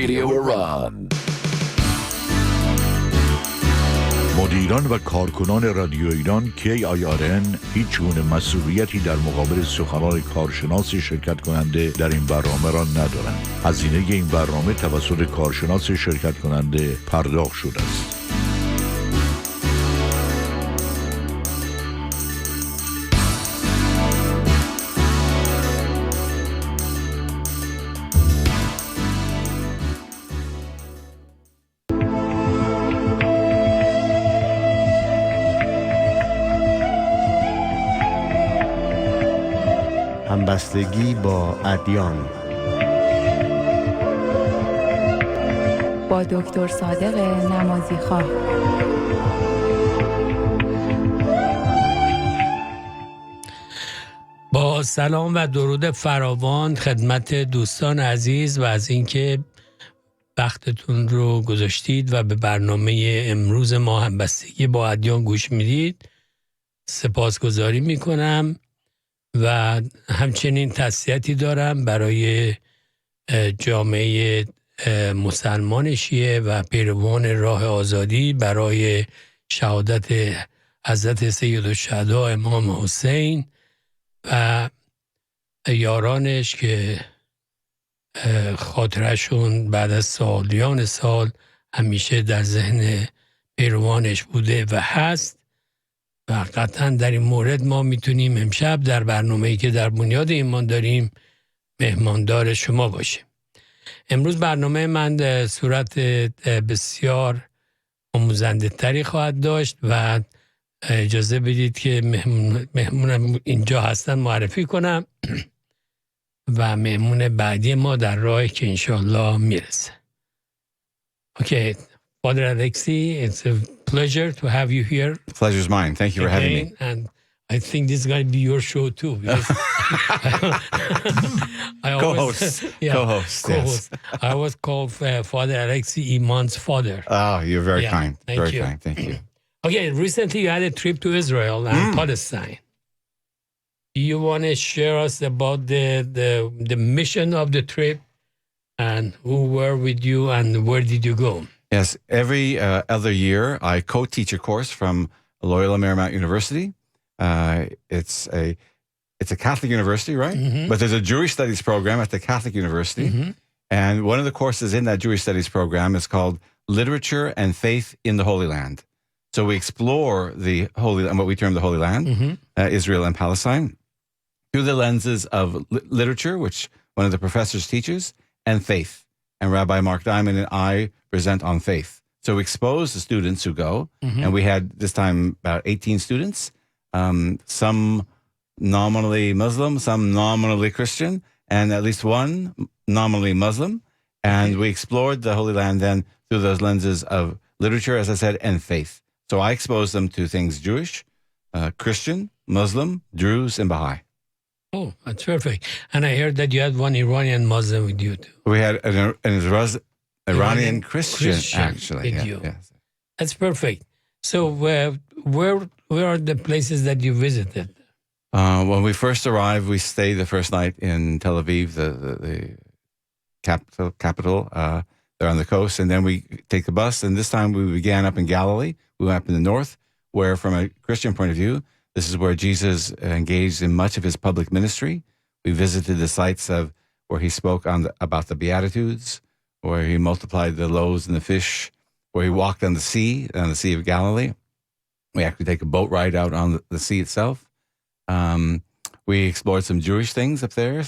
Radio Iran. مدیران و کارکنان رادیو ایران KIRN هیچ گونه مسئولیتی در مقابل سخنان کارشناس شرکت کننده در این برنامه را ندارند. هزینه این برنامه توسط کارشناس شرکت کننده پرداخت شده است. همبستگی با ادیان با دکتر صادق نمازی‌خواه. با سلام و درود فراوان خدمت دوستان عزیز و از اینکه وقتتون رو گذاشتید و به برنامه امروز ما همبستگی با ادیان گوش میدید سپاسگزاری میکنم و همچنین تسلیتی دارم برای جامعه مسلمان شیعه و پیروان راه آزادی برای شهادت حضرت سیدالشهدا امام حسین و یارانش که خاطرشون بعد از سالیان سال همیشه در ذهن پیروانش بوده و هست و قطعا در این مورد ما میتونیم امشب در برنامه‌ای که در بنیاد ایمان داریم مهماندار شما باشیم. امروز برنامه من صورت بسیار آموزنده تری خواهد داشت و اجازه بدید که مهمونم اینجا هستن معرفی کنم و مهمون بعدی ما در راه که انشالله میرسه. Okay, Father Alexi, it's a pleasure to have you here. The pleasure's mine. Thank you for having me. And I think this is going to be your show too. Co-host. Yeah, Co-host. co-host. Yes. I always call Father Alexi Iman's father. Oh, you're very kind. Thank Very you. kind. Thank you. Okay, recently you had a trip to Israel and Palestine. Do you want to share us about the mission of the trip and who were with you and where did you go? Yes. Every other year, I co-teach a course from Loyola Marymount University. It's a Catholic university, right? Mm-hmm. But there's a Jewish studies program at the Catholic University. Mm-hmm. And one of the courses in that Jewish studies program is called Literature and Faith in the Holy Land. So we explore the Holy Land, what we term the Holy Land, Israel and Palestine, through the lenses of literature, which one of the professors teaches, and faith. And Rabbi Mark Diamond and I present on faith. So we expose the students who go, and we had this time about 18 students, some nominally Muslim, some nominally Christian, and at least one nominally Muslim. And we explored the Holy Land then through those lenses of literature, as I said, and faith. So I exposed them to things Jewish, Christian, Muslim, Druze, and Baha'i. Oh, that's perfect. And I heard that you had one Iranian Muslim with you too. We had an Iranian Christian actually. With Yeah, you. yes. That's perfect. So where are the places that you visited? When we first arrived, we stayed the first night in Tel Aviv, the capital. They're on the coast, and then we take the bus. And this time we began up in Galilee. We went up in the north, where from a Christian point of view, this is where Jesus engaged in much of his public ministry. We visited the sites of where he spoke about the Beatitudes, where he multiplied the loaves and the fish, where he walked on the Sea of Galilee. We actually take a boat ride out on the sea itself. We explored some Jewish things up there,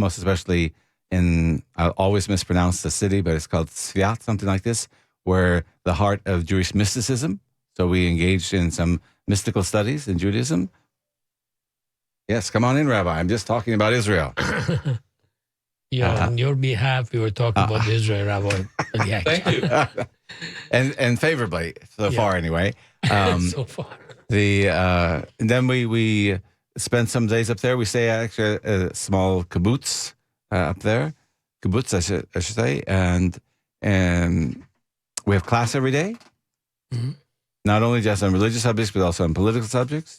most especially I'll always mispronounce the city, but it's called Tzviat, something like this, where the heart of Jewish mysticism. So we engaged in some mystical studies in Judaism. Yes, come on in, Rabbi. I'm just talking about Israel. On your behalf, we were talking about Israel, Rabbi. Yeah. Thank you. and favorably, so far anyway. So far. And then we spent some days up there. We stay actually at a small kibbutz up there. Kibbutz, I should say. And we have class every day. Mm-hmm. Not only just on religious subjects, but also on political subjects.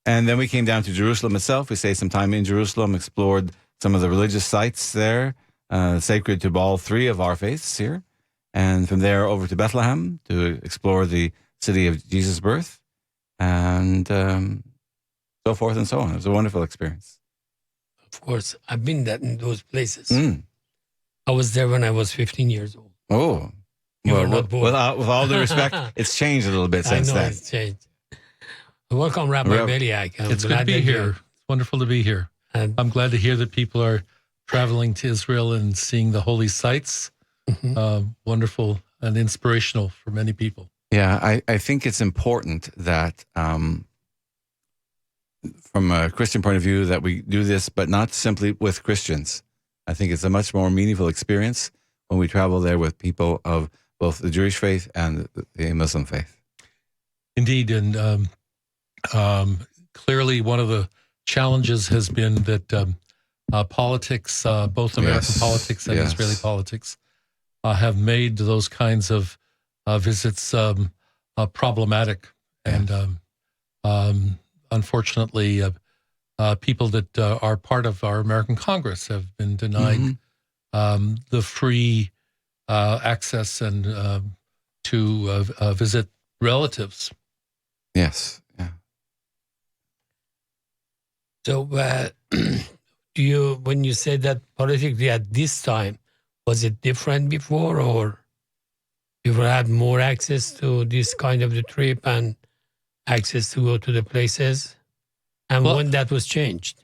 And then we came down to Jerusalem itself. We stayed some time in Jerusalem, explored some of the religious sites there, sacred to all three of our faiths here. And from there over to Bethlehem to explore the city of Jesus' birth, and so forth and so on. It was a wonderful experience. Of course, I've been in those places. Mm. I was there when I was 15 years old. Oh, You were well, not born. with all due respect, it's changed a little bit since I know then. it's changed. Welcome, Rabbi Beliak. I'm It's good glad to be that here. you're- It's wonderful to be here. And, I'm glad to hear that people are traveling to Israel and seeing the holy sites. Wonderful and inspirational for many people. Yeah, I think it's important that from a Christian point of view that we do this, but not simply with Christians. I think it's a much more meaningful experience when we travel there with people of both the Jewish faith and the Muslim faith. Indeed, and clearly one of the challenges has been that politics, both American Yes, politics and yes. Israeli politics, have made those kinds of visits problematic. And unfortunately, people that are part of our American Congress have been denied the free access and to visit relatives. Yes, yeah. so, when you say that politically at this time, was it different before, or people had more access to this kind of the trip and access to go to the places? And Well- when that was changed?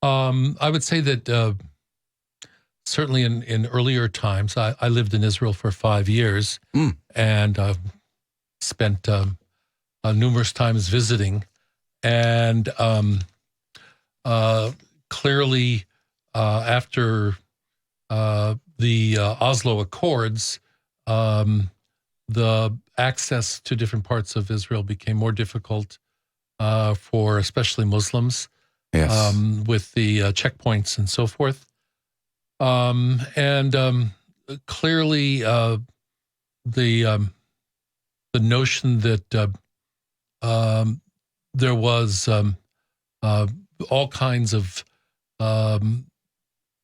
I would say that certainly in earlier times, I lived in Israel for 5 years and spent numerous times visiting. And clearly, after the Oslo Accords, the access to different parts of Israel became more difficult for especially Muslims. Yes. With the checkpoints and so forth. Clearly, the notion that there was all kinds of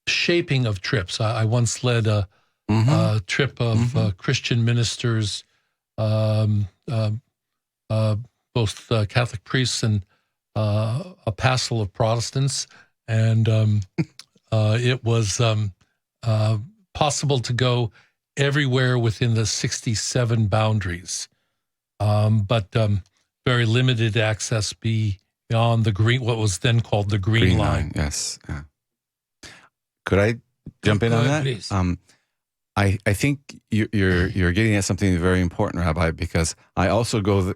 shaping of trips. I once led a trip of Christian ministers, both Catholic priests and a passel of Protestants, and it was possible to go everywhere within the 67 boundaries, but very limited access beyond the green, what was then called the Green Line. Yes. Yeah. Could I jump in Go on ahead, that? please. I think you're getting at something very important, Rabbi, because I also go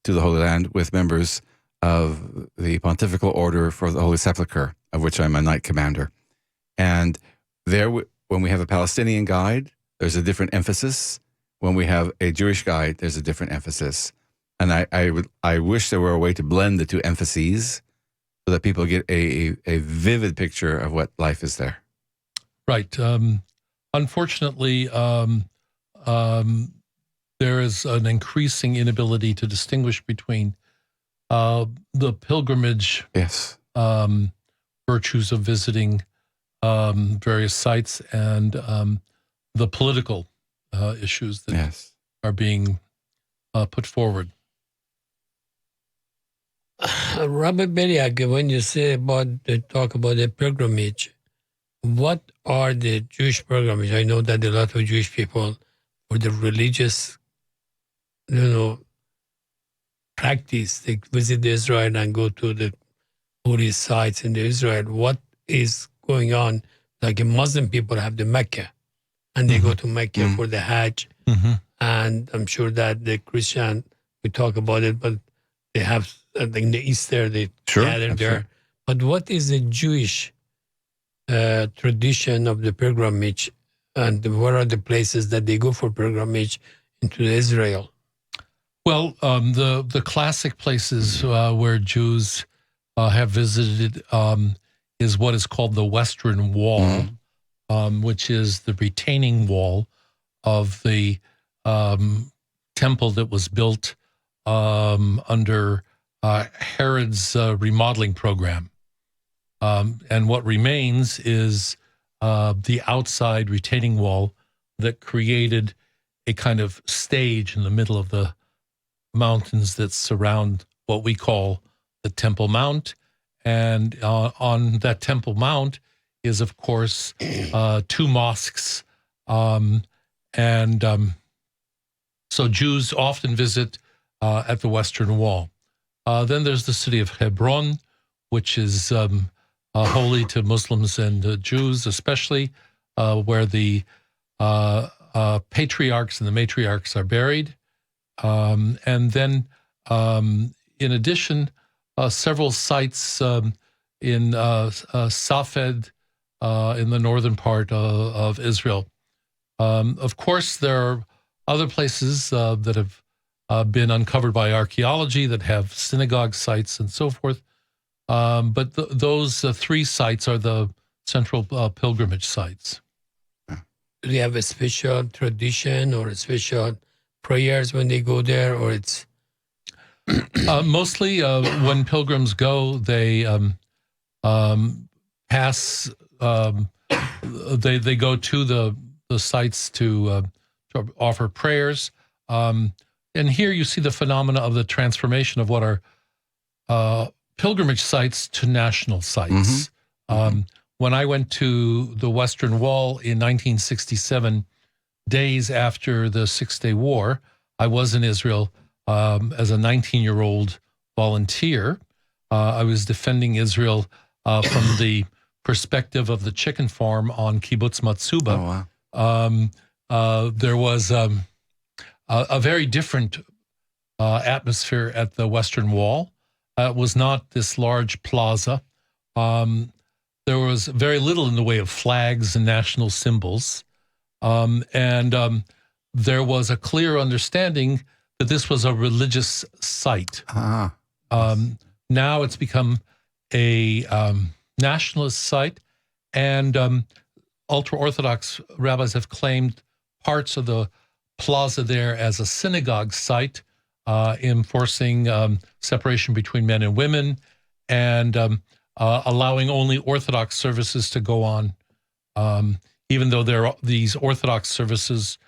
to the Holy Land with members of the Pontifical Order for the Holy Sepulchre, of which I'm a knight commander. And there, when we have a Palestinian guide, there's a different emphasis. When we have a Jewish guide, there's a different emphasis. And I wish there were a way to blend the two emphases so that people get a vivid picture of what life is there. Right. Unfortunately, there is an increasing inability to distinguish between the pilgrimage Yes. virtues of visiting various sites and the political issues that Yes. are being put forward. Rabbi Beliak, when you talk about the pilgrimage, what are the Jewish pilgrimage? I know that a lot of Jewish people, for the religious, practice, they visit Israel and go to the holy sites in Israel. What is going on? Like Muslim people have the Mecca, and they go to Mecca for the Hajj. And I'm sure that the Christian, we talk about it, but they have in the Easter, they Sure, gather there. absolutely. But what is the Jewish tradition of the pilgrimage, and what are the places that they go for pilgrimage into Israel? Well, the classic places where Jews have visited is what is called the Western Wall, which is the retaining wall of the temple that was built under Herod's remodeling program. And what remains is the outside retaining wall that created a kind of stage in the middle of the mountains that surround what we call the Temple Mount. And on that Temple Mount is, of course, 2 mosques. So Jews often visit at the Western Wall. Then there's the city of Hebron, which is holy to Muslims and Jews, especially where the patriarchs and the matriarchs are buried. And then, in addition, several sites in Safed, in the northern part of Israel. Of course, there are other places that have been uncovered by archaeology that have synagogue sites and so forth. But those 3 sites are the central pilgrimage sites. Do they have a special tradition or a special prayers when they go there, or it's mostly when pilgrims go, they pass. They go to the sites to offer prayers. And here you see the phenomena of the transformation of what are pilgrimage sites to national sites. When I went to the Western Wall in 1967, days after the Six-Day War, I was in Israel as a 19-year-old volunteer. I was defending Israel from the perspective of the chicken farm on Kibbutz Matsuba. Oh, wow. There was a very different atmosphere at the Western Wall. It was not this large plaza. There was very little in the way of flags and national symbols. There was a clear understanding that this was a religious site. Now it's become a nationalist site, and ultra-Orthodox rabbis have claimed parts of the plaza there as a synagogue site, enforcing separation between men and women, and allowing only Orthodox services to go on, even though these Orthodox services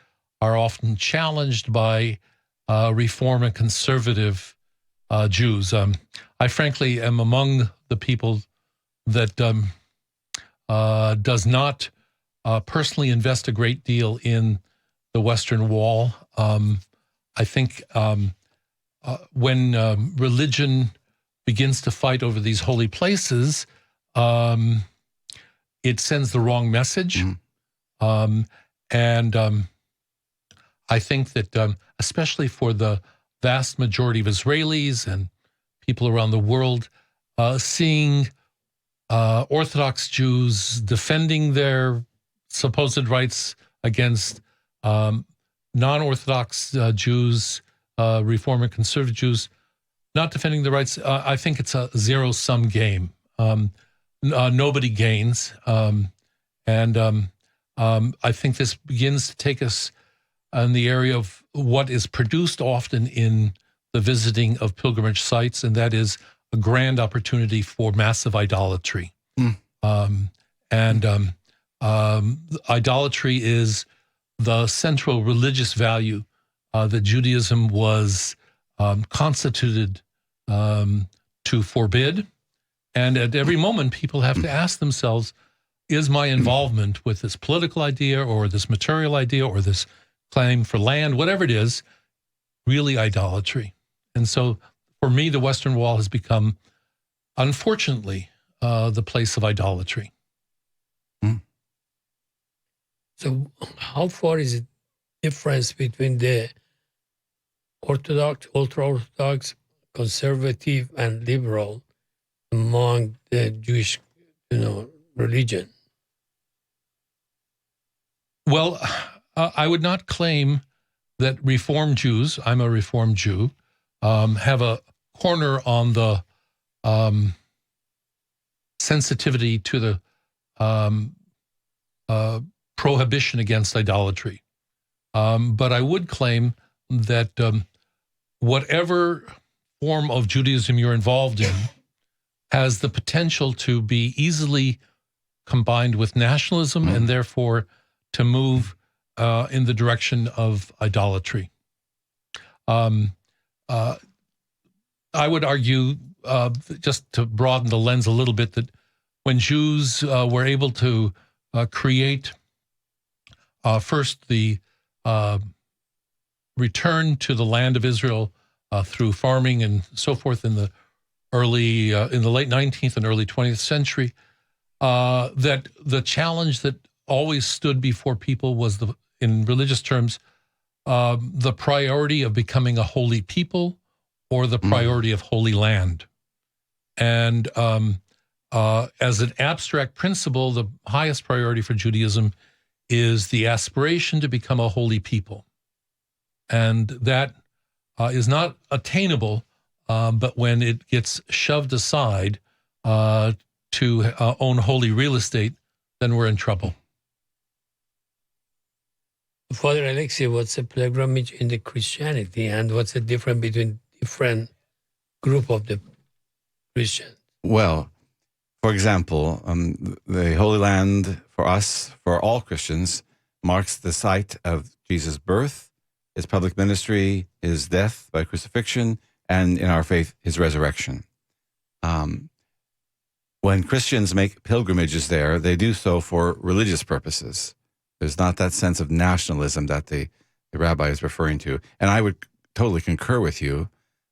are often challenged by Reform and conservative Jews. I frankly am among the people that does not personally invest a great deal in the Western Wall. I think when religion begins to fight over these holy places, it sends the wrong message. I think that especially for the vast majority of Israelis and people around the world, seeing Orthodox Jews defending their supposed rights against non-Orthodox Jews, Reform and conservative Jews, not defending the rights, I think it's a zero-sum game. Nobody gains. I think this begins to take us in the area of what is produced often in the visiting of pilgrimage sites, and that is a grand opportunity for massive idolatry. Idolatry is the central religious value that Judaism was constituted to forbid. And at every moment, people have to ask themselves, is my involvement with this political idea or this material idea or this claim for land, whatever it is, really idolatry? And so for me, the Western Wall has become, unfortunately, the place of idolatry. So how far is the difference between the Orthodox, ultra-Orthodox, conservative, and liberal among the Jewish, religion? Well, I would not claim that Reform Jews, I'm a Reform Jew, have a corner on the sensitivity to the prohibition against idolatry. But I would claim that whatever form of Judaism you're involved in has the potential to be easily combined with nationalism and therefore to move in the direction of idolatry. I would argue, just to broaden the lens a little bit, that when Jews were able to create first the return to the land of Israel through farming and so forth in the late 19th and early 20th century, that the challenge that always stood before people was, in religious terms, the priority of becoming a holy people or the priority of holy land. And as an abstract principle, the highest priority for Judaism is the aspiration to become a holy people. And that is not attainable, but when it gets shoved aside to own holy real estate, then we're in trouble. Father Alexei, what's the pilgrimage in the Christianity, and what's the difference between different group of the Christians? Well, for example, the Holy Land for us, for all Christians, marks the site of Jesus' birth, his public ministry, his death by crucifixion, and in our faith, his resurrection. When Christians make pilgrimages there, they do so for religious purposes. There's not that sense of nationalism that the rabbi is referring to. And I would totally concur with you.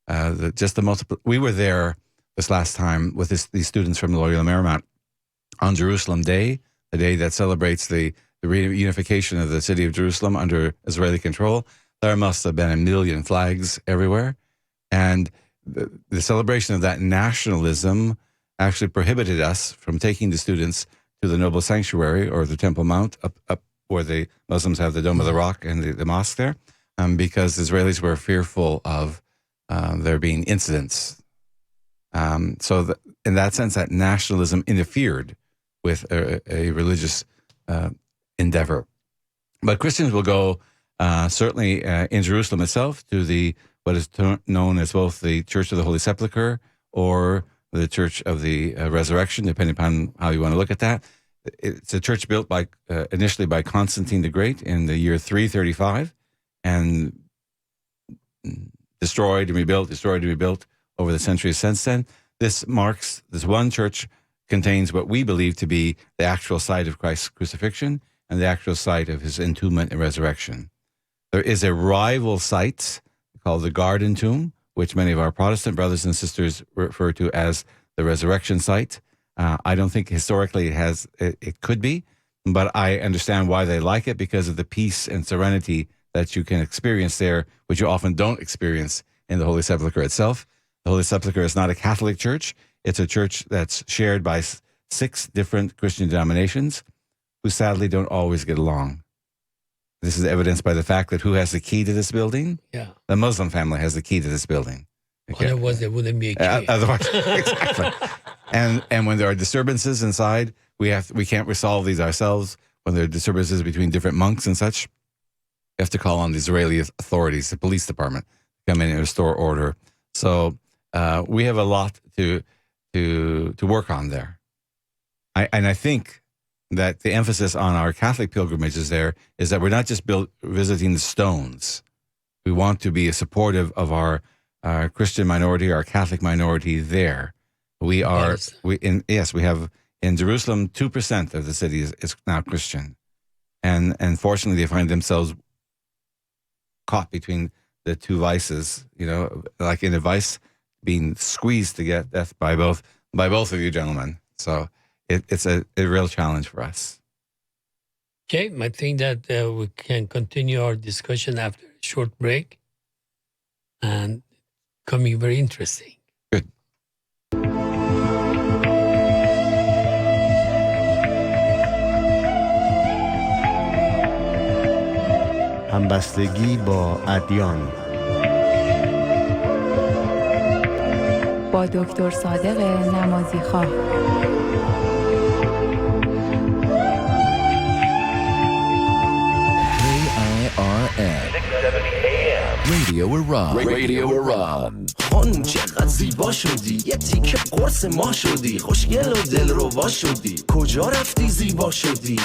That just we were there this last time with these students from Loyola Marymount on Jerusalem Day, the day that celebrates the reunification of the city of Jerusalem under Israeli control. There must have been 1 million flags everywhere. And the celebration of that nationalism actually prohibited us from taking the students to the Noble Sanctuary or the Temple Mount up where the Muslims have the Dome of the Rock and the mosque there, because Israelis were fearful of there being incidents. So in that sense, that nationalism interfered with a religious endeavor. But Christians will go certainly in Jerusalem itself to what is known as both the Church of the Holy Sepulchre or the Church of the Resurrection, depending upon how you want to look at that. It's a church built initially by Constantine the Great in the year 335 and destroyed and rebuilt over the centuries since then. This one church contains what we believe to be the actual site of Christ's crucifixion and the actual site of his entombment and resurrection. There is a rival site called the Garden Tomb, which many of our Protestant brothers and sisters refer to as the resurrection site. I don't think historically it could be, but I understand why they like it because of the peace and serenity that you can experience there, which you often don't experience in the Holy Sepulchre itself. The Holy Sepulchre is not a Catholic church. It's a church that's shared by 6 different Christian denominations who sadly don't always get along. This is evidenced by the fact that who has the key to this building? Yeah. The Muslim family has the key to this building. Okay. Otherwise, there wouldn't be a key. Otherwise, exactly. And when there are disturbances inside, we can't resolve these ourselves. When there are disturbances between different monks and such, we have to call on the Israeli authorities, the police department, to come in and restore order. So we have a lot to work on there. I think that the emphasis on our Catholic pilgrimages there is that we're not just visiting the stones. We want to be supportive of our Christian minority, our Catholic minority there. We have in Jerusalem 2% of the city is now Christian, and fortunately they find themselves caught between the two vices. Like in a vice, being squeezed to get death by both of you gentlemen. So it's a real challenge for us. Okay, I think that we can continue our discussion after a short break, and becoming very interesting. Good. همبستگی با ادیان با دکتر صادق نمازیخواه. KIRN KIRN. Radio Iran. Radio Iran. خانم چقدر زیبا شدی، یه تیکه قرص ما شدی، خوشگل و دلربا شدی، کجا رفتی زیبا شدی؟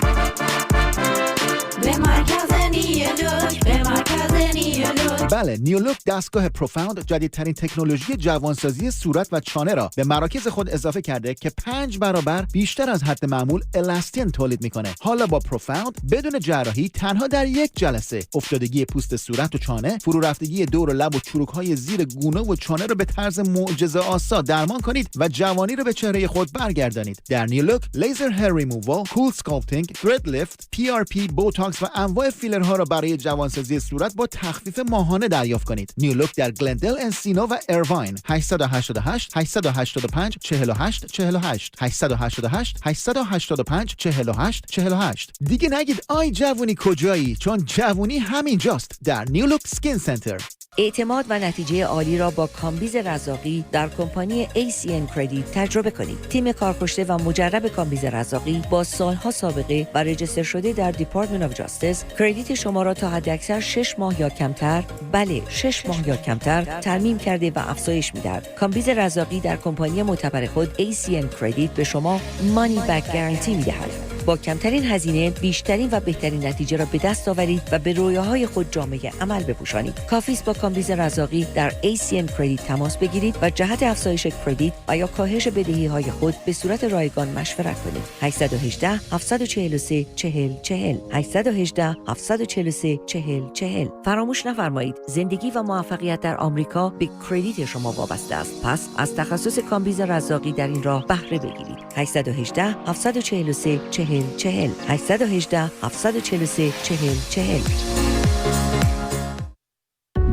به مرکز نیولوک، به مرکز نیولوک. بله، نیولوک دستگاه پروفاوند جدیدترین تکنولوژی جوانسازی صورت و چانه را به مراکز خود اضافه کرده که 5 برابر بیشتر از حد معمول الاستین تولید میکنه. حالا با پروفاوند بدون جراحی تنها در یک جلسه افتادگی پوست صورت و چانه، فرو رفتگی دور لب و چروک‌های زیر گونه و چانه را به طرز معجزه‌آسا درمان کنید و جوانی را به چهره خود برگردانید. در نیولوک لیزر هیر ریمووال، کول اسکالپتینگ، ترد لیفت، PRP، بوتاکس و انواع فیلرها را برای جوانسازی صورت با تخفیف ماهانه دریافت کنید. نیولوک در گلندل، انسینو و ایرواین. 888 885 48 48 888 885 48 48. دیگه نگید آی جوونی کجایی، چون جوونی همینجاست در نیولوک سکین سنتر. اعتماد و نتیجه عالی را با کامبیز رزاقی در کمپانی ACN کردیت تجربه کنید. تیم کارکشته و مجرب کامبیز رزاقی با سالها سابقه و رجیستر شده در دیپارتمنت آف جاستس، کردیت شما را تا حداکثر 6 ماه یا کمتر، بله 6 ماه یا کمتر ترمیم کرده و افزایش می‌دهد. کامبیز رزاقی در کمپانی معتبر خود ACN کردیت به شما مانی بک گارانتی می‌دهد. با کمترین هزینه بیشترین و بهترین نتیجه را به دست آورید و به رویاهای خود جامعه عمل بپوشانید. کافی است با کامبیز رزاقی در ACN کردیت تماس بگیرید و جهت افزایش کردیت و یا کاهش بدهی‌های خود به صورت رایگان مشورت کنید. 818 743 40 40 818 743 40 40. فراموش نفرمایید زندگی و موفقیت در آمریکا به کردیت شما وابسته است. پس از تخصص کامبیز رزاقی در این راه بهره بگیرید. 818 743 40 40 818 743 40 40.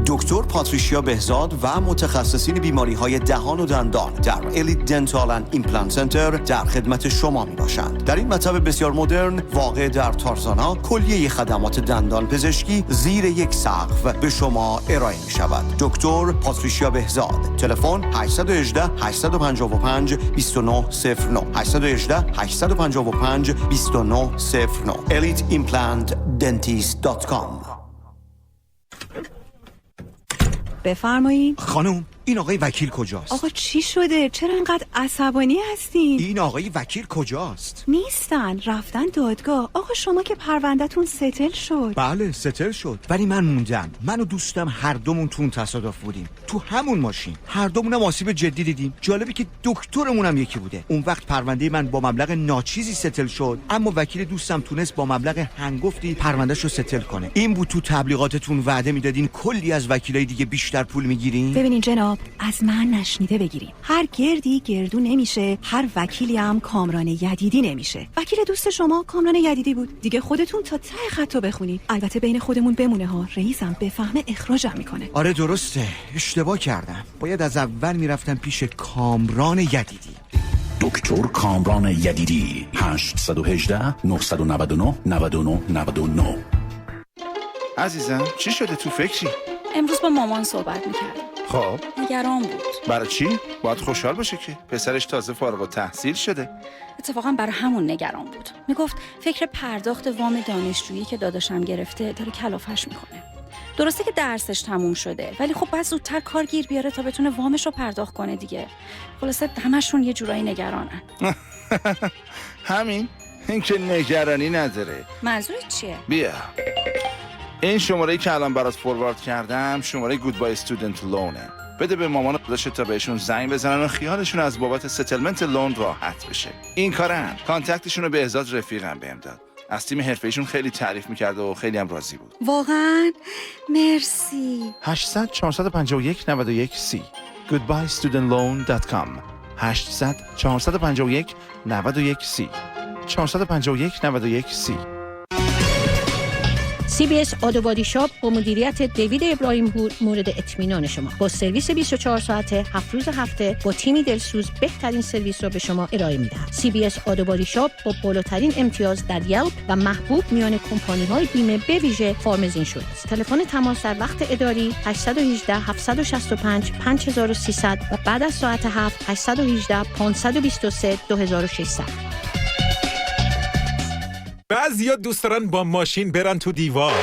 دکتر پاتریشیا بهزاد و متخصصین بیماری‌های دهان و دندان در الیت دنتال اند ایمپلنت سنتر در خدمت شما میباشند. در این مطب بسیار مدرن واقع در تارزانا، کلیه خدمات دندان پزشکی زیر یک سقف به شما ارائه می‌شود. دکتر پاتریشیا بهزاد. تلفن 818 855 2909 818 855 2909 eliteimplant.dentist.com. بفرمایید. خانم این آقای وکیل کجاست؟ آقا چی شده؟ چرا انقدر عصبانی هستین؟ این آقای وکیل کجاست؟ نیستن، رفتن دادگاه. آقا شما که پروندهتون ستل شد. بله ستل شد، ولی من موندم. من و دوستم هر دومون تو اون تصادف بودیم، تو همون ماشین، هر دومونم آسیب جدی دیدیم. جالبه که دکترمون هم یکی بوده. اون وقت پرونده من با مبلغ ناچیزی ستل شد، اما وکیل دوستم تونست با مبلغ هنگفتی پروندهشو ستل کنه. این بود تو تبلیغاتتون وعده میدادین کلی از وکیلای دیگه بیشتر پول میگیرین. ببینین جناب، از من نشنیده بگیرین. هر گردی گردو نمیشه، هر وکیلی هم کامران یدیدی نمیشه. وکیل دوست شما کامران یدیدی بود دیگه. خودتون تا ته خطو بخونید. البته بین خودمون بمونه ها، رئیسم بفهمه اخراجم میکنه. آره درسته، اشتباه کردم. باید از اول میرفتم پیش کامران یدیدی. دکتر کامران یدیدی. 818 999 99 99. عزیزم چی شده؟ تو فکری؟ امروز با مامان صحبت میکردم. خب نگران بود. برای چی؟ باید خوشحال باشه که پسرش تازه فارغ التحصیل شده. اتفاقا برای همون نگران بود. میگفت فکر پرداخت وام دانشجویی که داداشم گرفته داره کلافش میکنه. درسته که درسش تموم شده، ولی خب باید زودتر کار گیر بیاره تا بتونه وامش رو پرداخت کنه دیگه. خلاصه همشون یه جورایی نگرانن. همین؟ این که نگرانی نداره. منظورت چیه؟ بیا این شماره‌ای که الان برات فوروارد کردم شماره گودبای استودنت لونه. بده به مامان داداش تا بهشون زنگ بزنن و خیالشون از بابت ستلمنت لون راحت بشه. این کارن. کانتکتشون رو به بهزاد رفیقم بهم داد. از تیم حرفه‌ایشون خیلی تعریف می‌کرد و خیلی هم راضی بود. واقعاً مرسی. 800 451 91 30 goodbyestudentloan.com 800 451 91 30 451 91 30. CBS آدو بادی شاپ با مدیریت دیوید ابراهیم پور مورد اطمینان شما. با سرویس 24 ساعته 7 روز هفته با تیمی دلسوز بهترین سرویس را به شما ارائه می‌دهد. CBS آدو بادی شاپ با بالاترین امتیاز در یلپ و محبوب میان کمپانی‌های بیمه به ویژه فارمز اینشورنس. تلفن تماس در وقت اداری 818 765 5300 و بعد از ساعت 7 818 523 2600. بعضیا دوست دارن با ماشین برن تو دیوار،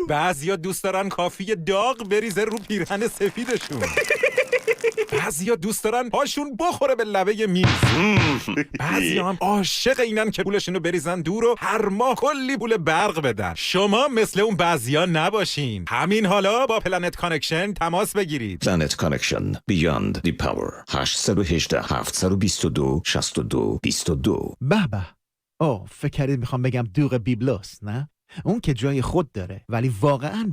بعضیا دوست دارن کافی داغ بریزه رو پیرهن سفیدشون. بعضیا دوست دارن پاشون بخوره به لبه میز. بعضیا هم عاشق اینن که پولشونو بریزن دور و هر ماه کلی پول برق بدن. شما مثل اون بعضیا نباشین. همین حالا با پلنت کانکشن تماس بگیرید. پلنت کانکشن Beyond the Power 818 722 62 22. به به. فکر کردید میخوام بگم دوغ بیبلوس، نه؟ اون که جای خود داره، ولی واقعاً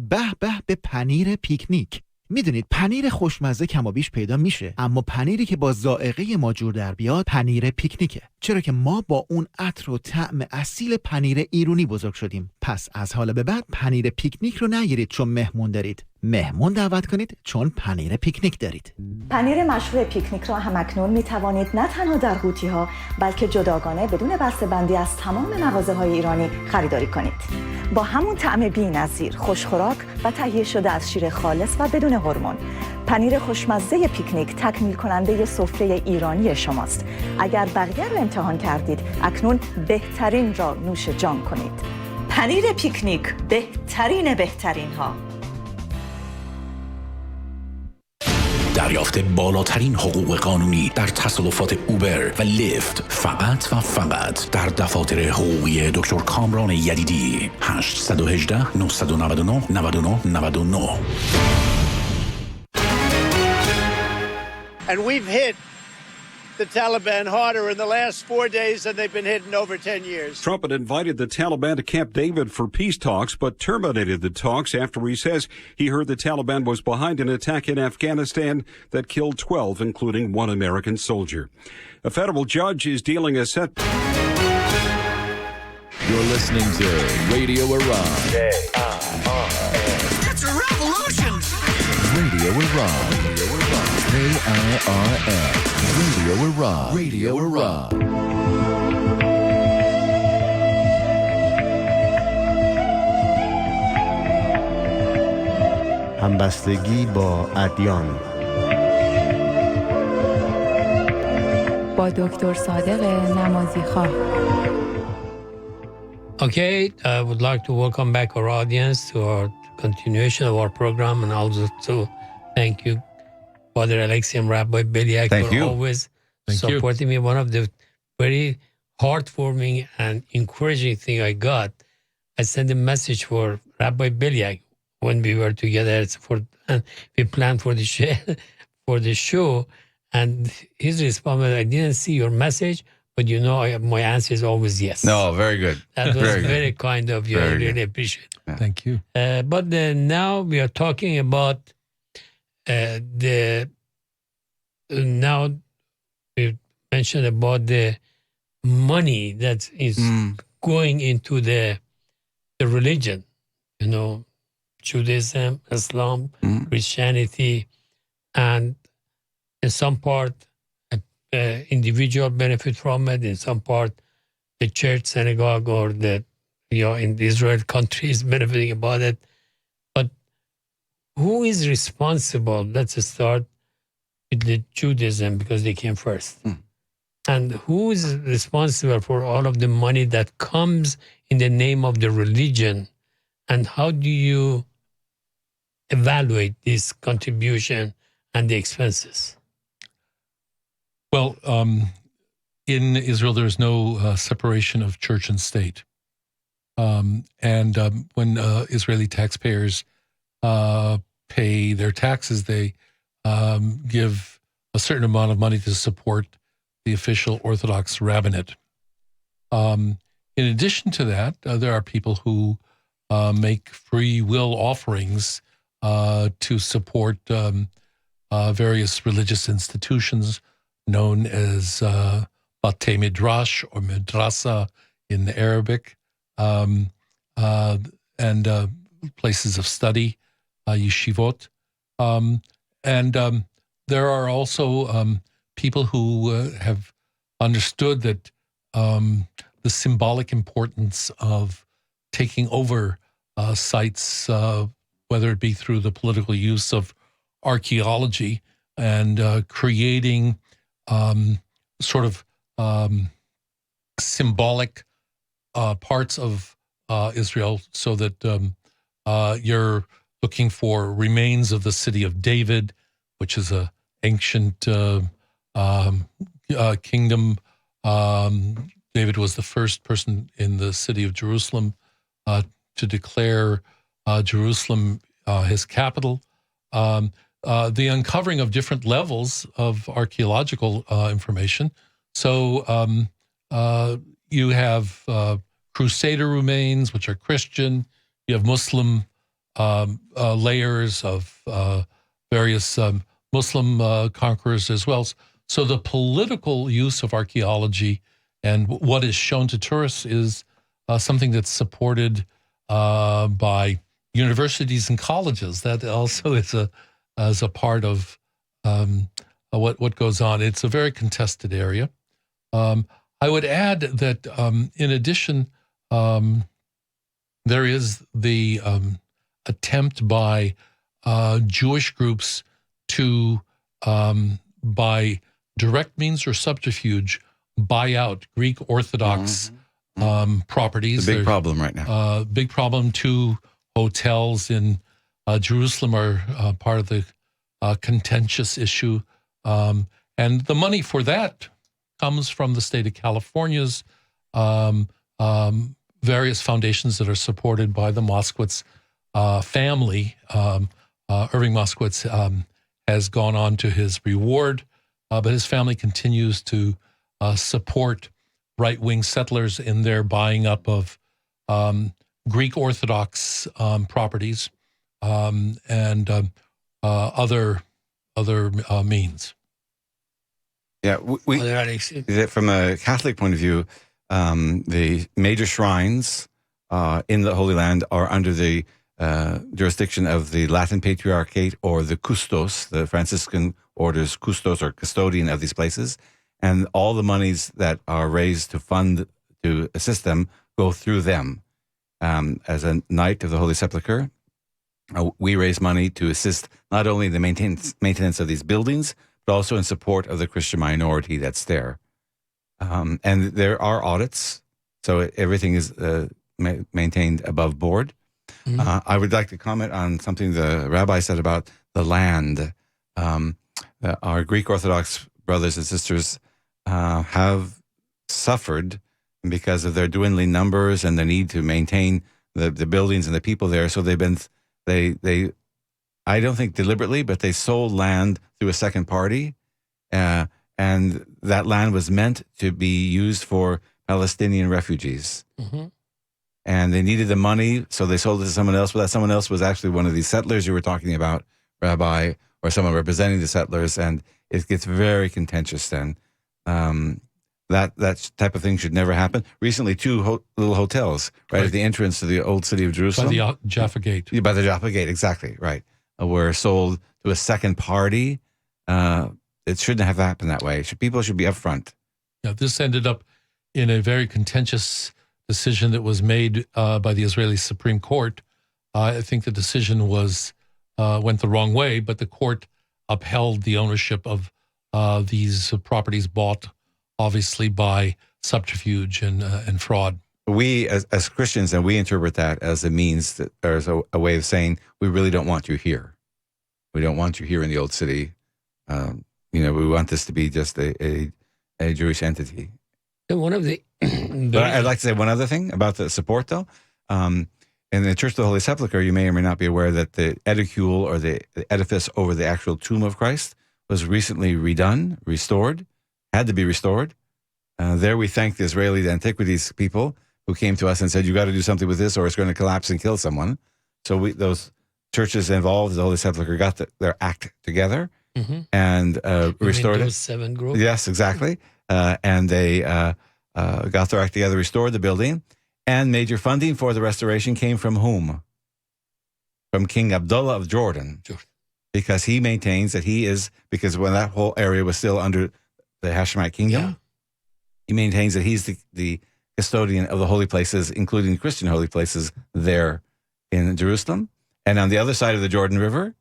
به پنیر پیکنیک. میدونید پنیر خوشمزه کمابیش پیدا میشه، اما پنیری که با ذائقه ما جور در بیاد پنیر پیکنیکه، چرا که ما با اون عطر و طعم اصیل پنیر ایرانی بزرگ شدیم. پس از حالا به بعد پنیر پیکنیک رو نگیرید چون مهمون دارید، مهمون دعوت کنید چون پنیر پیکنیک دارید. پنیر مشروع پیکنیک را همکنون می توانید نه تنها در قوطی ها بلکه جداگانه بدون بسته‌بندی از تمام مغازه‌های ایرانی خریداری کنید. با همون طعم بی‌نظیر، خوشخوراک و تهیه شده از شیر خالص و بدون هورمون، پنیر خوشمزه پیکنیک تکمیل کننده سفره ایرانی شماست. اگر بقیه رو امتحان کردید، اکنون بهترین را نوش جان کنید. پنیر پیکنیک، بهترین ها. دریافت بالاترین حقوق قانونی در تصادفات اوبر و لیفت فقط و فقط در دفاتر حقوقی دکتر کامران یدیدی. 818 999 99 99. And we've hit the Taliban harder in the last 4 days than they've been hit in over 10 years. Trump had invited the Taliban to Camp David for peace talks, but terminated the talks after he says he heard the Taliban was behind an attack in Afghanistan that killed 12, including one American soldier. A federal judge is dealing a set. You're listening to Radio Iran. It's a revolution! Radio Iran. KIRN. Radio Iran. Radio Iran. همبستگی با ادیان با دکتر صادق نمازی خواه. Okay, I would like to welcome back our audience to our continuation of our program, and also to thank you, Father Alexi and Rabbi Beliak, for always supporting me. One of the very heartwarming and encouraging thing I got, I sent a message for Rabbi Beliak when we were together and we planned for the show, and his response was, I didn't see your message, but you know, my answer is always yes. No, very good. That was very kind of you. I really appreciate it. Yeah. Thank you. But now we are talking about now we mentioned about the money that is going into the religion, you know, Judaism, Islam, Christianity, and in some part, individual benefit from it. In some part, the church, synagogue, or in the Israel country is benefiting about it. But who is responsible? Let's start with the Judaism because they came first. And who is responsible for all of the money that comes in the name of the religion? And how do you evaluate this contribution and the expenses? Well, in Israel, there's no separation of church and state. And when Israeli taxpayers pay their taxes, they give a certain amount of money to support the official Orthodox rabbinate. In addition to that, there are people who make free will offerings to support various religious institutions known as Batei Midrash or Madrasa in Arabic, and places of study, yeshivot. And there are also people who have understood that the symbolic importance of taking over sites, whether it be through the political use of archaeology and creating sort of symbolic parts of Israel so that You're looking for remains of the city of David, which is a ancient kingdom. David was the first person in the city of Jerusalem to declare Jerusalem his capital. The uncovering of different levels of archaeological information. So you have Crusader remains, which are Christian. You have Muslim layers of various Muslim conquerors as well. So the political use of archaeology and what is shown to tourists is something that's supported by universities and colleges. That also is a part of what goes on. It's a very contested area. I would add that in addition, there is the attempt by Jewish groups to, by direct means or subterfuge, buy out Greek Orthodox properties. It's a big problem right now. Big problem. 2 hotels in Jerusalem are part of the contentious issue. And the money for that comes from the state of California's various foundations that are supported by the Moskowitz family. Irving Moskowitz has gone on to his reward, but his family continues to support right-wing settlers in their buying up of Greek Orthodox properties and other means. Yeah, from a Catholic point of view, the major shrines in the Holy Land are under the jurisdiction of the Latin Patriarchate or the Custos, the Franciscan order's Custos or custodian of these places. And all the monies that are raised to assist them go through them. As a Knight of the Holy Sepulchre, we raise money to assist not only the maintenance of these buildings, but also in support of the Christian minority that's there. And there are audits, so everything is maintained above board. I would like to comment on something the rabbi said about the land. Our Greek Orthodox brothers and sisters have suffered because of their dwindling numbers and the need to maintain the buildings and the people there. So they I don't think deliberately, but they sold land through a second party, and that land was meant to be used for Palestinian refugees. And they needed the money, so they sold it to someone else. But that someone else was actually one of these settlers you were talking about, Rabbi, or someone representing the settlers, and it gets very contentious then. That type of thing should never happen. Recently, 2 little hotels right at the entrance to the old city of Jerusalem. By the Jaffa Gate. By the Jaffa Gate, exactly, right. Were sold to a second party. It shouldn't have happened that way. People should be upfront. Yeah, this ended up in a very contentious decision that was made by the Israeli Supreme Court. I think the decision went the wrong way, but the court upheld the ownership of these properties bought, obviously, by subterfuge and fraud. We, as Christians, and we interpret that as a means, or as a way of saying, we really don't want you here. We don't want you here in the old city. We want this to be just a Jewish entity. And one of the... But I'd like to say one other thing about the support, though. In the Church of the Holy Sepulchre, you may or may not be aware that the edicule, or the edifice over the actual tomb of Christ, was recently restored, had to be restored. There we thank the Israeli Antiquities people who came to us and said, you got to do something with this or it's going to collapse and kill someone. So those churches involved, the Holy Sepulchre, got their act together and restored it. 7 groups. Yes, exactly. And they got their act together, restored the building, and major funding for the restoration came from whom? From King Abdullah of Jordan. Because he maintains that because when that whole area was still under the Hashemite kingdom, he maintains that he's the custodian of the holy places, including the Christian holy places there in Jerusalem. And on the other side of the Jordan River,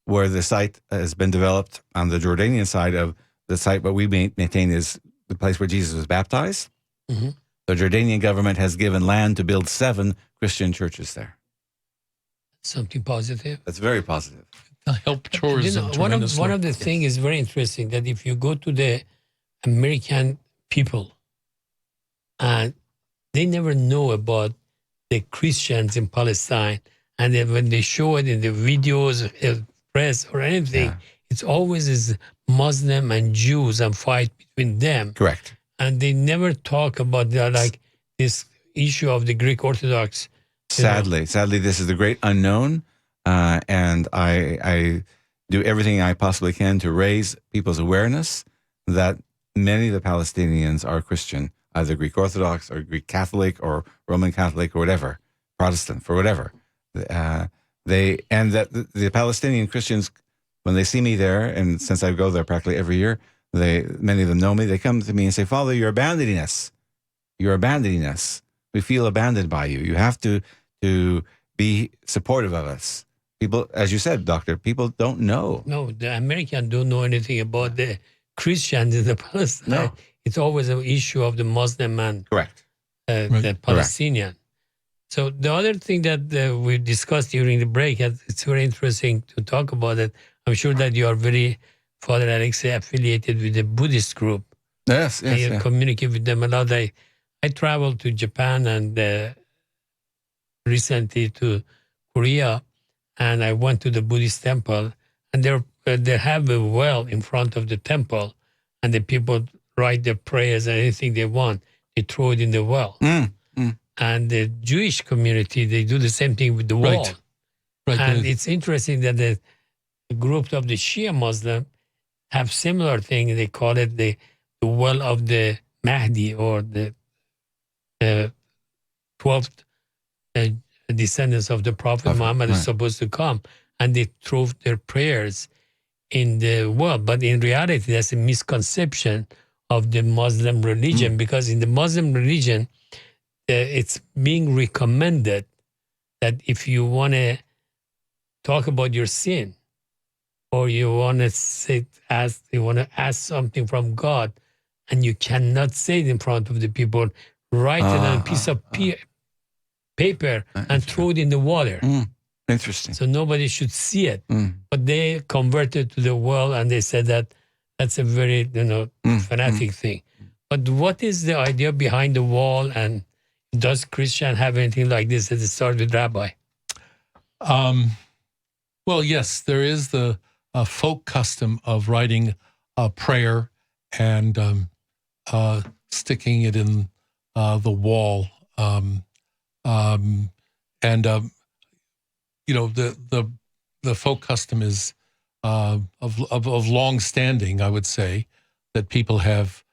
where the site has been developed on the Jordanian side of the site, what we maintain is the place where Jesus was baptized. The Jordanian government has given land to build 7 Christian churches there. something positive. That's very positive. Help tourism. One of the things is very interesting that if you go to the American people, and they never know about the Christians in Palestine, and then when they show it in the videos, press or anything, it's always is Muslim and Jews and fight between them. Correct. And they never talk about this issue of the Greek Orthodox. Sadly, this is the great unknown, and I do everything I possibly can to raise people's awareness that many of the Palestinians are Christian, either Greek Orthodox or Greek Catholic or Roman Catholic or whatever, Protestant, for whatever. And that the Palestinian Christians, when they see me there, and since I go there practically every year, many of them know me, they come to me and say, Father, you're abandoning us. You're abandoning us. We feel abandoned by you. You have to be supportive of us. People, as you said, Doctor, people don't know. No, the Americans don't know anything about the Christians in the Palestine. No. It's always an issue of the Muslim and correct the Palestinian. So the other thing that we discussed during the break, it's very interesting to talk about it. I'm sure that you are very, Father Alexei, affiliated with the Buddhist group. Yes. And you communicate with them a lot. I traveled to Japan and recently to Korea, and I went to the Buddhist temple, and they have a well in front of the temple, and the people write their prayers and anything they want, they throw it in the well. And the Jewish community, they do the same thing with the wall. Right. And it's interesting that the group of the Shia Muslim have similar thing. They call it the well of the Mahdi, or the 12th descendants of the Prophet Muhammad is supposed to come, and they throw their prayers in the well. But in reality, that's a misconception of the Muslim religion, because in the Muslim religion, it's being recommended that if you want to talk about your sin, or you want to ask something from God, and you cannot say it in front of the people, write it on a piece of paper and throw it in the water. Interesting. So nobody should see it. But they converted to the well, and they said that that's a very fanatic thing. But what is the idea behind the wall, and does Christian have anything like this at the start with Rabbi? Well, yes, there is the folk custom of writing a prayer and sticking it in the wall. The folk custom is of long standing, I would say, that people have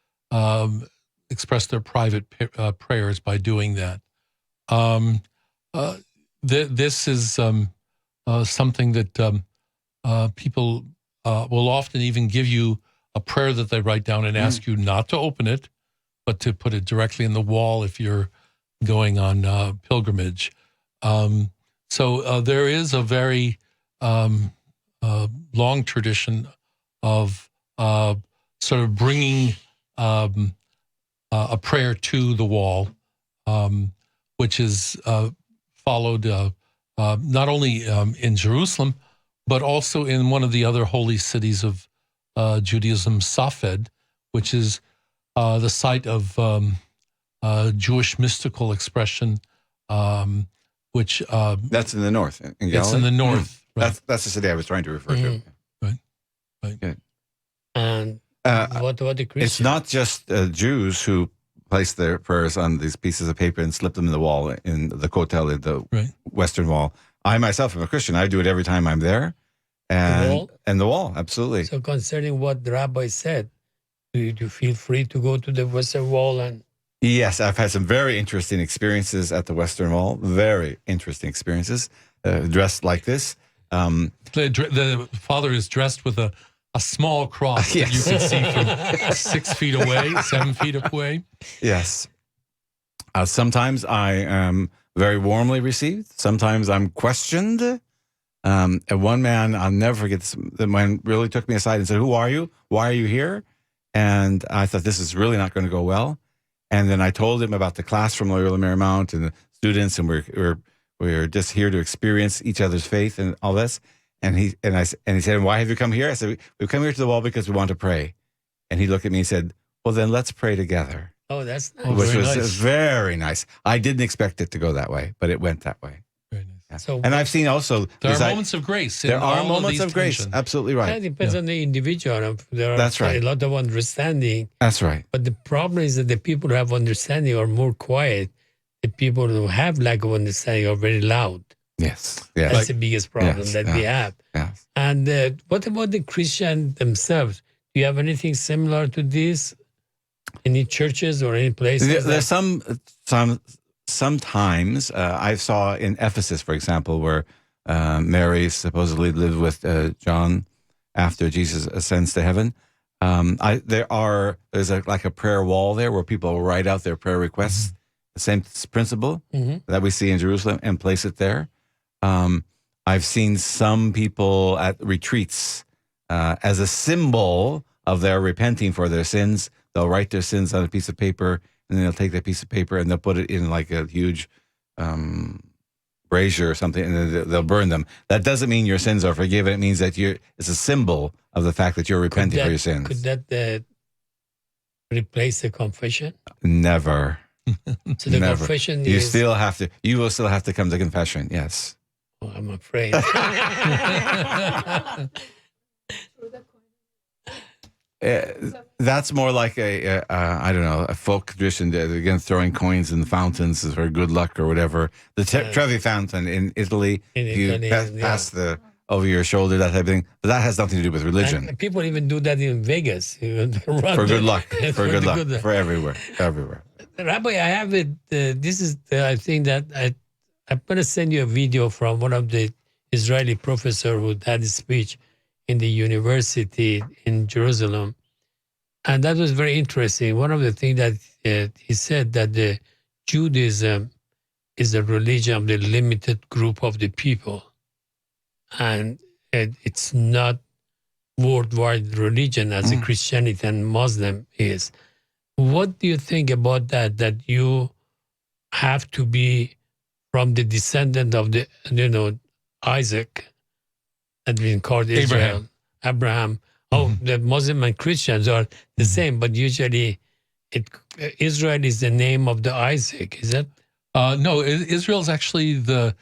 expressed their private prayers by doing that. This is something that people will often even give you a prayer that they write down and ask you not to open it, but to put it directly in the wall if you're going on pilgrimage. So there is a very long tradition of sort of bringing a prayer to the wall, which is followed not only in Jerusalem, but also in one of the other holy cities of Judaism, Safed, which is the site of Jewish mystical expression, which that's in the north. In Galilee? It's in the north. Right. That's the city I was trying to refer to. Right. Good. And what about the Christians? It's not just Jews who place their prayers on these pieces of paper and slip them in the wall in the kotel, in the Western Wall. I myself am a Christian. I do it every time I'm there. And the wall, absolutely. So concerning what the rabbi said, do you feel free to go to the Western Wall? And yes, I've had some very interesting experiences at the Western Wall. Very interesting experiences, dressed like this. The father is dressed with a small cross that you can see from 6 feet away, 7 feet away. Yes. Sometimes I am very warmly received. Sometimes I'm questioned. And one man, I'll never forget this, the man really took me aside and said, "Who are you? Why are you here?" And I thought, this is really not going to go well. And then I told him about the class from Loyola Marymount and the students, and we're We're just here to experience each other's faith and all this. And he said, why have you come here? I said, we've come here to the wall because we want to pray. And he looked at me and said, well, then let's pray together. Oh, that's nice. Which was very nice. I didn't expect it to go that way, but it went that way. Very nice. Yeah. So and I've seen also... There are moments of grace. There are moments of grace. tensions. Absolutely right. That depends on the individual. There are That's right. a lot of understanding. That's right. But the problem is that the people who have understanding are more quiet. The people who have lack of understanding are very loud. Yes. That's the biggest problem that we have. Yes. And what about the Christians themselves? Do you have anything similar to this? Any churches or any places? There's sometimes I saw in Ephesus, for example, where Mary supposedly lived with John after Jesus ascends to heaven. There's like a prayer wall there where people write out their prayer requests. The same principle that we see in Jerusalem, and place it there. I've seen some people at retreats as a symbol of their repenting for their sins. They'll write their sins on a piece of paper, and then they'll take that piece of paper and they'll put it in like a huge brazier or something, and then they'll burn them. That doesn't mean your sins are forgiven. It means that it's a symbol of the fact that you're repenting for your sins. Could that replace the confession? Never. So the Never. confession You is... will still have to come to confession, yes. Oh, I'm afraid. That's more like a folk tradition. Again, throwing coins in the fountains is for good luck or whatever. The Trevi fountain in Italy, pass over your shoulder, that type of thing. But that has nothing to do with religion. And people even do that in Vegas. For good luck. For good luck. For everywhere. Rabbi, I have it. This is I think that I'm going to send you a video from one of the Israeli professor who had a speech in the university in Jerusalem. And that was very interesting. One of the things that he said that the Judaism is a religion of the limited group of the people. And it's not worldwide religion as a Christianity and Muslim is. What do you think about that you have to be from the descendant of Isaac, that been called Israel, Abraham. The Muslim and Christians are the same, but usually Israel is the name of the Isaac, is that? No, Israel is actually the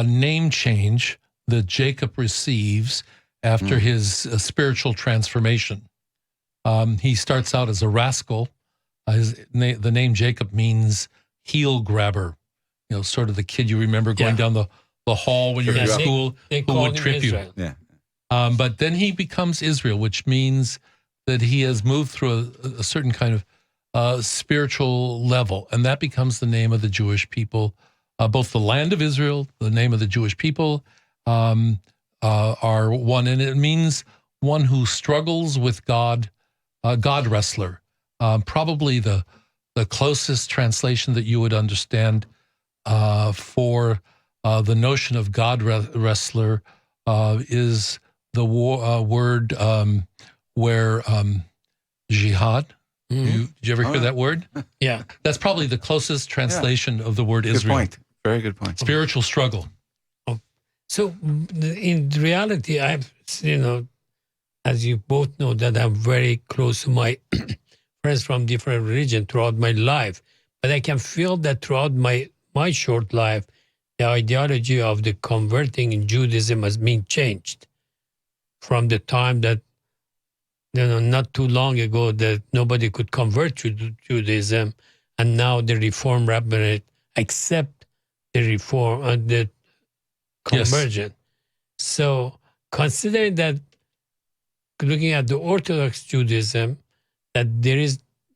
name change that Jacob receives after his spiritual transformation. He starts out as a rascal. The name Jacob means heel grabber. Sort of the kid you remember going down the hall when you're in school who would trip you. Yeah. But then he becomes Israel, which means that he has moved through a certain kind of spiritual level, and that becomes the name of the Jewish people. Both the land of Israel, the name of the Jewish people, are one, and it means one who struggles with God, God wrestler. Probably the closest translation that you would understand for the notion of God wrestler is the word where jihad. Did you ever hear that word? Yeah. That's probably the closest translation of the word Good Israel. point. Very good point. Spiritual struggle. So in reality, I've, as you both know, that I'm very close to my friends from different religions throughout my life. But I can feel that throughout my short life, the ideology of the converting in Judaism has been changed from the time that, not too long ago, that nobody could convert to Judaism, and now the Reform Rabbinate accept the reform and the conversion. Yes. So considering that, looking at the Orthodox Judaism, that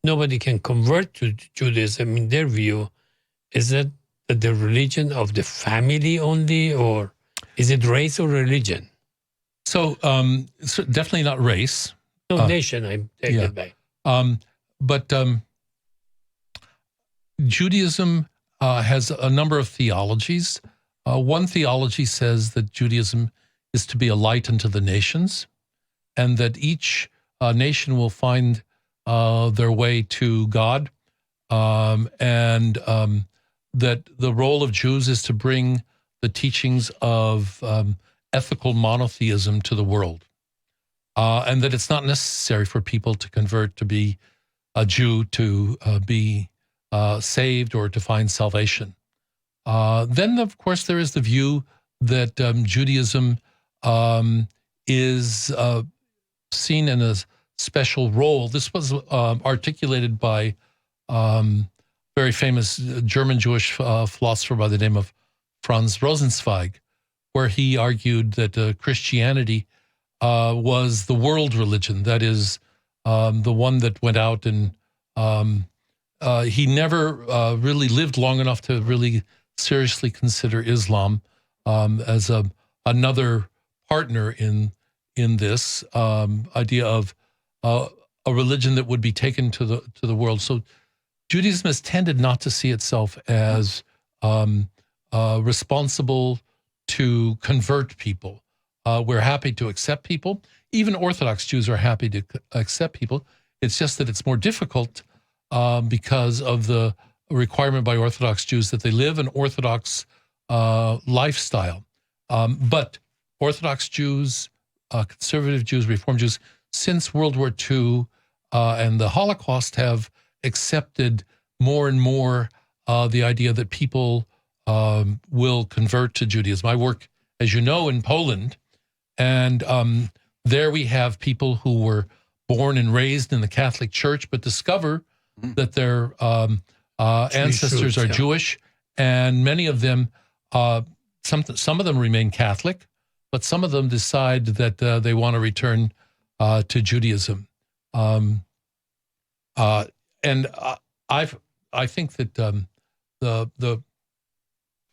nobody can convert to Judaism in their view, is that the religion of the family only, or is it race or religion? So definitely not race. No, nation, I take it back. But Judaism has a number of theologies. One theology says that Judaism is to be a light unto the nations, and that each nation will find their way to God, and that the role of Jews is to bring the teachings of ethical monotheism to the world, and that it's not necessary for people to convert to be a Jew to be saved or to find salvation. Then, of course, there is the view that Judaism is seen in a special role. This was articulated by very famous German Jewish philosopher by the name of Franz Rosenzweig, where he argued that Christianity was the world religion, that is, the one that went out and he never really lived long enough to really seriously consider Islam as another partner in this idea of a religion that would be taken to the world. So Judaism has tended not to see itself as responsible to convert people. We're happy to accept people. Even Orthodox Jews are happy to accept people. It's just that it's more difficult because of the requirement by Orthodox Jews that they live an Orthodox lifestyle. But Orthodox Jews, conservative Jews, Reform Jews, since World War II and the Holocaust have accepted more and more the idea that people will convert to Judaism. I work, as you know, in Poland, and there we have people who were born and raised in the Catholic Church, but discover that their ancestors are Jewish, and many of them, some of them remain Catholic, but some of them decide that they want to return to Judaism. And I think that the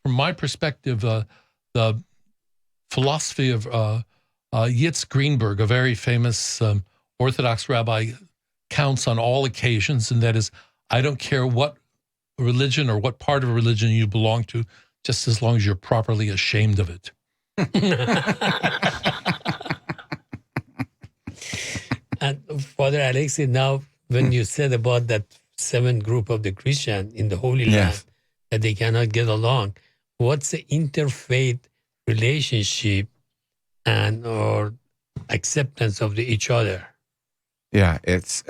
from my perspective, the philosophy of Yitz Greenberg, a very famous Orthodox rabbi, counts on all occasions, and that is, I don't care what religion or what part of religion you belong to, just as long as you're properly ashamed of it. And Father Alexei, now when you said about that 7 group of the Christian in the Holy Land, that they cannot get along, what's the interfaith relationship and or acceptance of each other? Yeah, it's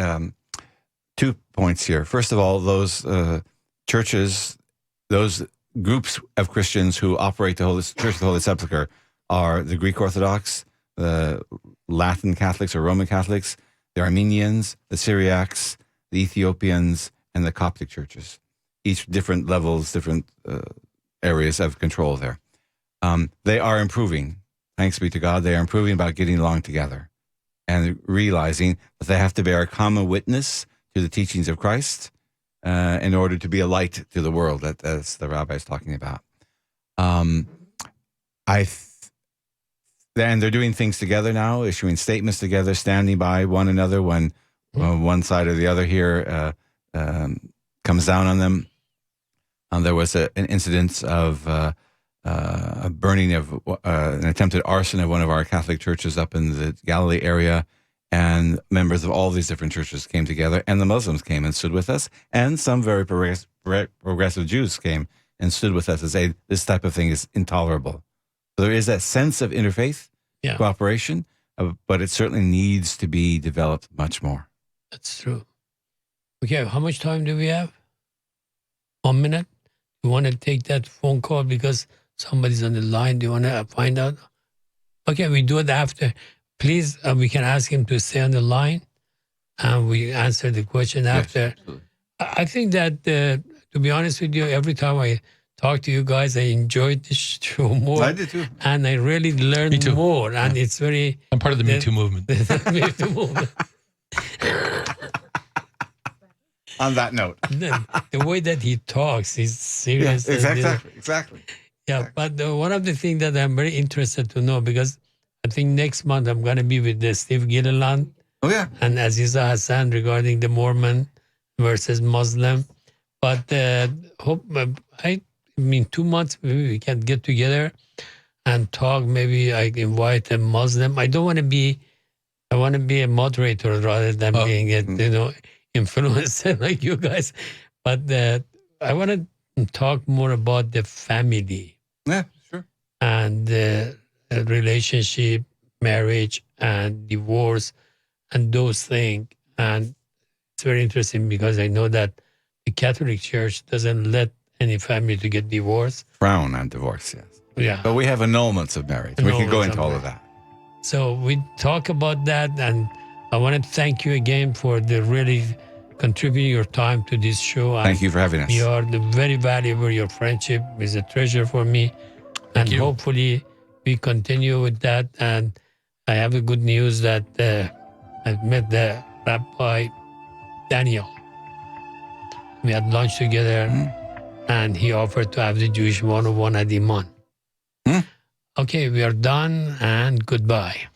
2 points here. First of all, those churches, those groups of Christians who operate the Holy Church of the Holy Sepulchre are the Greek Orthodox, the Latin Catholics or Roman Catholics, the Armenians, the Syriacs, the Ethiopians, and the Coptic churches. Each different levels, different areas of control there. They are improving. Thanks be to God, they are improving about getting along together and realizing that they have to bear a common witness to the teachings of Christ in order to be a light to the world, as the rabbi is talking about. And they're doing things together now, issuing statements together, standing by one another when one side or the other here comes down on them. There was an incident of a burning of an attempted arson of one of our Catholic churches up in the Galilee area, and members of all these different churches came together, and the Muslims came and stood with us, and some very progressive Jews came and stood with us and say, this type of thing is intolerable. So there is that sense of interfaith cooperation, but it certainly needs to be developed much more. That's true. Okay, how much time do we have? 1 minute? You want to take that phone call because somebody's on the line? Do you want to find out? Okay, we do it after. Please, we can ask him to stay on the line, and we answer the question after. Yes, I think that, to be honest with you, every time I talk to you guys, I enjoyed this show more. I did too. And I really learned more. And it's very... I'm part of the Me Too movement. Me Too movement. On that note. The way that he talks is serious. Yeah, exactly. Yeah, but one of the things that I'm very interested to know, because I think next month I'm going to be with Steve Gilliland. Oh, yeah. And Aziza Hassan regarding the Mormon versus Muslim. But hope I mean 2 months maybe we can get together and talk. Maybe I invite a Muslim. I want to be a moderator rather than being a influencer like you guys. But I want to talk more about the family. Yeah, sure. and relationship, marriage, and divorce, and those things. And it's very interesting because I know that the Catholic Church doesn't let any family to get divorced. Frown on divorce, yes. Yeah. But we have annulments of marriage. We can go Annulments into of all of that. So we talk about that, and I want to thank you again for the really contributing your time to this show. Thank you for having us. You are very valuable. Your friendship is a treasure for me. And hopefully we continue with that. And I have a good news that I've met the Rabbi Daniel. We had lunch together, and he offered to have the Jewish 101 at Iman. Okay, we are done, and goodbye.